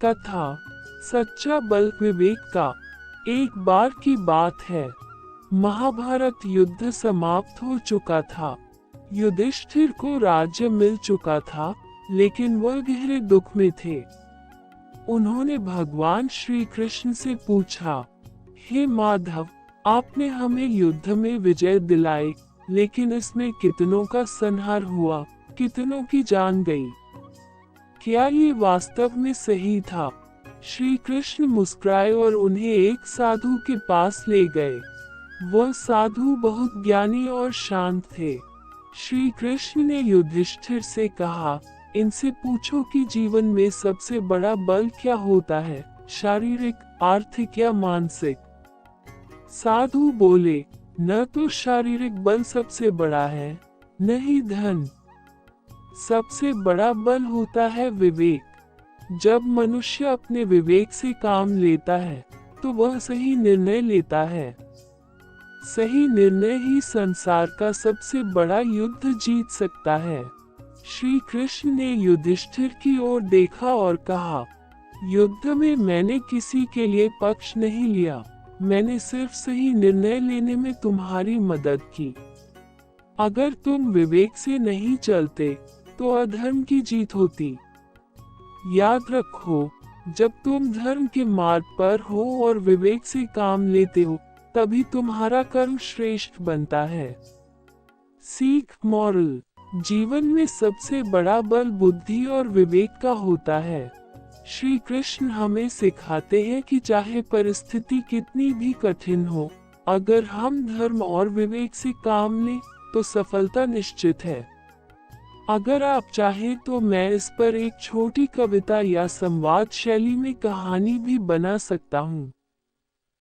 कथा। सच्चा बल विवेक का। एक बार की बात है, महाभारत युद्ध समाप्त हो चुका था। युधिष्ठिर को राज्य मिल चुका था, लेकिन वह गहरे दुख में थे। उन्होंने भगवान श्री कृष्ण से पूछा, हे माधव, आपने हमें युद्ध में विजय दिलाई, लेकिन इसमें कितनों का संहार हुआ, कितनों की जान गई। क्या ये वास्तव में सही था? श्री कृष्ण मुस्कुराए और उन्हें एक साधु के पास ले गए। वह साधु बहुत ज्ञानी और शांत थे। श्री कृष्ण ने युधिष्ठिर से कहा, इनसे पूछो कि जीवन में सबसे बड़ा बल क्या होता है, शारीरिक, आर्थिक या मानसिक। साधु बोले, न तो शारीरिक बल सबसे बड़ा है, न ही धन। सबसे बड़ा बल होता है विवेक। जब मनुष्य अपने विवेक से काम लेता है, तो वह सही निर्णय लेता है। सही निर्णय ही संसार का सबसे बड़ा युद्ध जीत सकता है। श्री कृष्ण ने युधिष्ठिर की ओर देखा और कहा, युद्ध में मैंने किसी के लिए पक्ष नहीं लिया, मैंने सिर्फ सही निर्णय लेने में तुम्हारी मदद की। अगर तुम विवेक से नहीं चलते, तो अधर्म की जीत होती। याद रखो, जब तुम धर्म के मार्ग पर हो और विवेक से काम लेते हो, तभी तुम्हारा कर्म श्रेष्ठ बनता है। सीख मॉरल। जीवन में सबसे बड़ा बल बुद्धि और विवेक का होता है। श्री कृष्ण हमें सिखाते हैं कि चाहे परिस्थिति कितनी भी कठिन हो, अगर हम धर्म और विवेक से काम लें, तो सफलता निश्चित है। अगर आप चाहें तो मैं इस पर एक छोटी कविता या संवाद शैली में कहानी भी बना सकता हूँ।